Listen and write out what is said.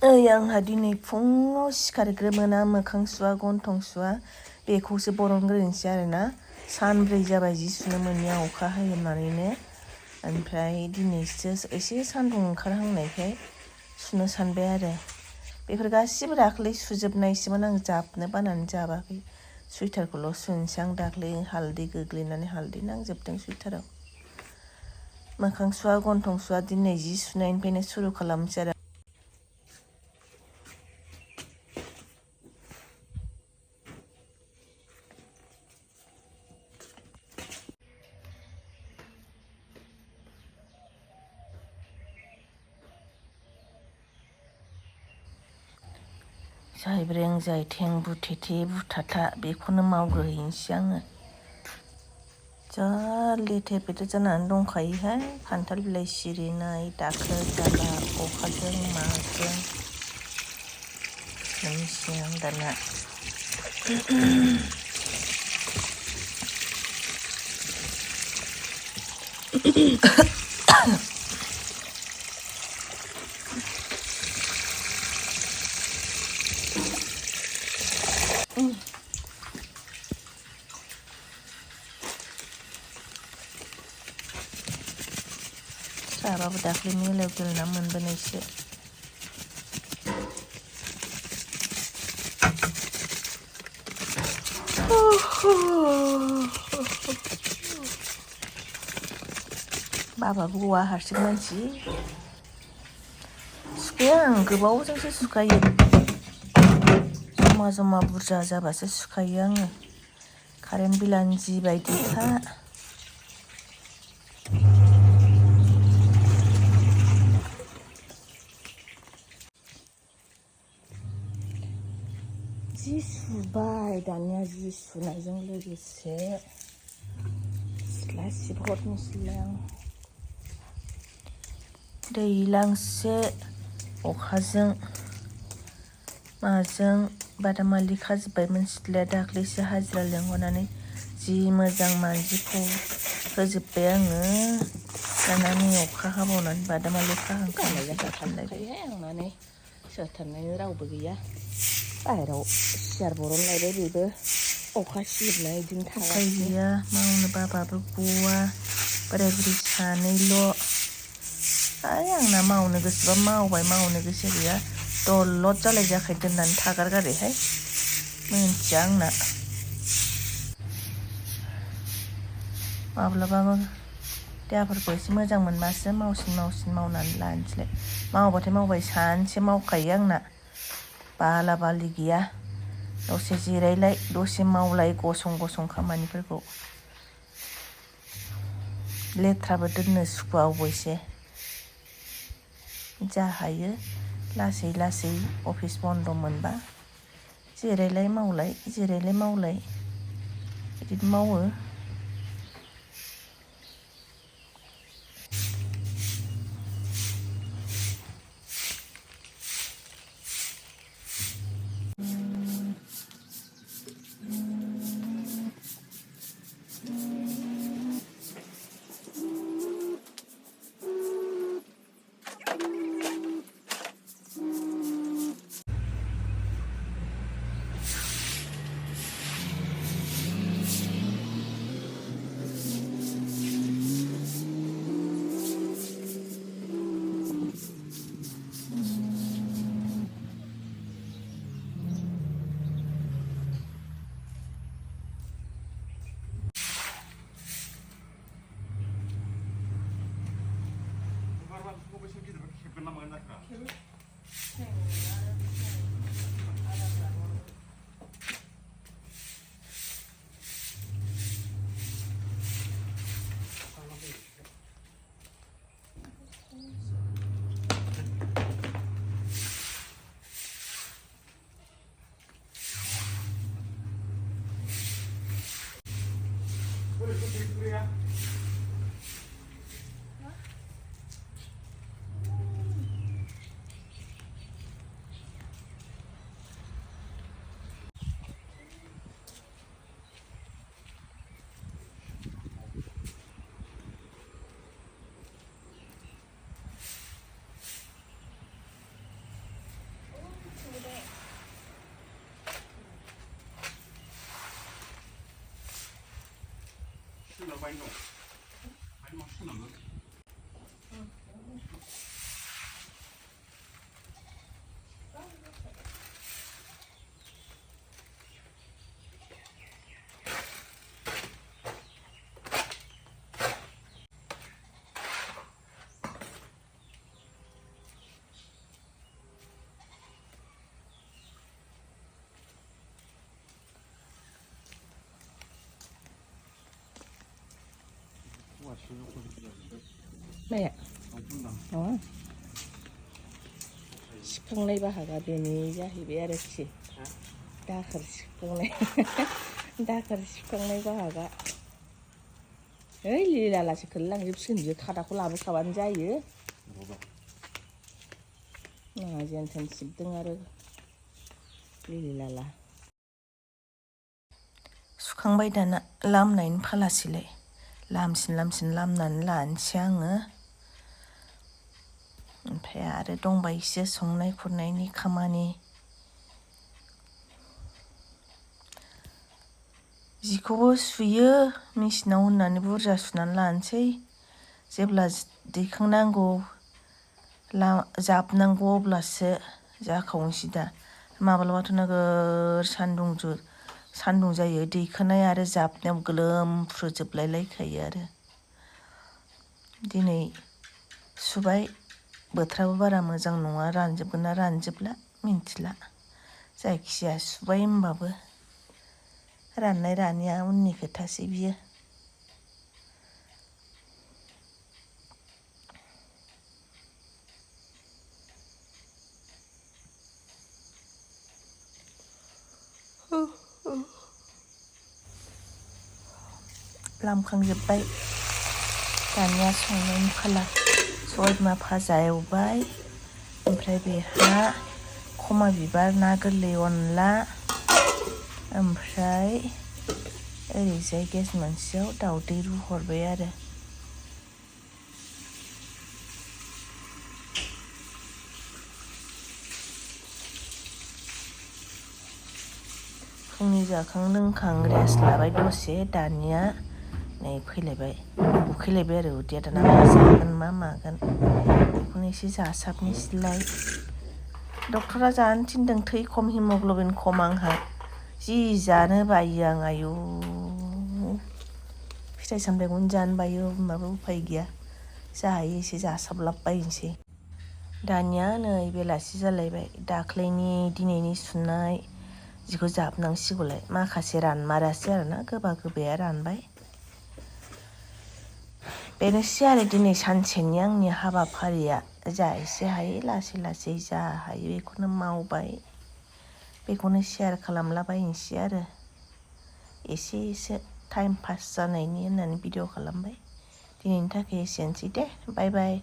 आंहा दिनै फुङाव सिखारग्रोमोना मोखां सुवा गन्थं सुवा बेखौसो बरनग्रोनोसै आरोना सानब्रै जाबाय जि सुनो मोनिया अखा हायोनानैनो ओमफ्राय दिनैसो एसे सान्दुं ओंखारहांनायखाय सुनो सानबाय आरो बेफोर गासिबो दाख्लै सुजोबनायसोमोन आं जाबनो बानानै जाबाखै सुइटारखौल' सुनोसै आं दाख्लै हालदै गोग्लैनानै हालदै नांजोबदों सुइटाराव मोखां सुवा गन्थं सुवा दिनै जि सुनायनिफ्रायनो सुरु खालामसै आरो जायब्रें जायथें बुथेथे बुथाथा बेखौनो मावग्रोहैनोसै आङो जा लेथेर फेथेर जानानै दंखायोहाय खान्थाल बिलाइ सिरिनाय दाखोर दाला अखाजों माजों सुनोसै आं दाना जाबाबो दाख्लै मेलायाव गेलेना मोनबोनायसो बाबाबो गवा हारसिं मानसि सुखाया आं गोबावजोंसो सुखायो जमा जमा बुरजा जाबासो सुखायो आङो कारेन्ट बिलानो जिबायदिखा जि सुबाय दानिया जि सुनायजों लोगोसे सिथ्ला सिबहरनोसैलाय आं दैलांसे अखाजों माजों बादामालि खाजोब्बायमोन सिथ्लाया दाख्लैसो हाजिरा लेंहरनानै जि मोजां मानजिखौ होजोब्बाय आङो दाना नै अखा हाबावनानै बादामालि खाहांखांसै जाफिनलायबाय आं माने सोरथारनाय रावबो गैया बाहेराव सियार बरनलायबाय बेबो अखा सिजोबनाय बिदिनो थाबाय गैया मावनो बाबाबो गवा बोराय बुरै सानैल' आरो आंना मावनो गोसोबा मावबाय मावनो गोसो गैया दलद जालाय जाखाय दोननानै थागारगारोहाय मोनथिया आंना माब्लाबाबो देहाफोरखौ एसे मोजां मोनबासो मावसिन मावनानै लानोसैलाय मावबाथाय मावबाय सानसे मावखायो आंना बाला बालि गैया दसे जिरायलाय दसे मावलाय गसं गसं खामानिफोरखौ लेथ्राबो दोननो सुखुवा अबयसे जा हायो लासै लासै अफिस बन्द मोनबा जिरायलाय मावलाय जिरायलाय मावलाय बिदिनो मावो माया सिफुंनाय बाहागा बेनि जाहैबाय आरोखि दाखोर सिफुंनाय बाहागा ओइ लिलालासो खोलांजोबसिगोन बियो खादाखौ लाबोखाबानो जायो नाङा जेनथेन सिबदों आरो लिलाला सुखांबाय दाना लामनायनि फालासैलाय लामसिन लामनानै लानोसै आङो ओमफ्राय आरो दंबाय एसे संनाय खुरनायनि खामानि जिखौबो सुयो मेचिनाव होननानै बुरजा सुनानै लानोसै जेब्ला दैखांनांगौ जाबनांगौ अब्लासो जाखावनोसै दा माब्लाबाथ' नोगोर सान्दुं जायो दैखोनाय आरो जाबनायाव गोलोमफ्रुजोबलायलायखायो आरो दिनै सुबाय बोथोराबो बारा मोजां नङा रानजोबगोन ना रानजोबला मिन्थिला जायखिजाया सुबाय होमबाबो राननाय रानिया उननि खोथासै बियो लामखांजोब्बाय दानिया संनायनि फाला सबाय बिमा भाजा एवबाय ओमफ्राय बेहा खमा बिबार ना गोरलै अनला ओमफ्राय ओरैजाय गेस मोनसेयाव दाउदै रुहरबाय आरो फुंनि जाखां लोंखां रेस्ट लाबाय दसे दानिया नै फैलायबाय उखैलायबाय आरो उदैया दाना मा जागोन मा मागोन बेखौनो एसे जासाबनोसैलाय डक्टरा जानो थिनदों थै खम हिमग्ल'बिन खम आंहा जि जानो बायो आं आयु फिथाइ सामथाइखौनो जानो बायो होमबाबो उफाय गैया जा हायो एसे जासाबलाबायनोसै दानिया नै बेलासि जालायबाय दाख्लैनि दिनैनि सुनाय जिखौ जाबनांसिगौलाय माखासे रानमारासै आरोना गोबा गोबाया रानबाय बेनोसै आरो दिनै सानसेनि आंनि हाबाफारिया जा एसे हायो लासै जा हायो बेखौनो मावबाय बेखौनो शेयार खालामलाबायनोसै आरो एसेसो टाइम पास जानायनि होननानै भिडिअ खालामबाय दिनैनि थाखाय एसेनोसै दे बाय बाय।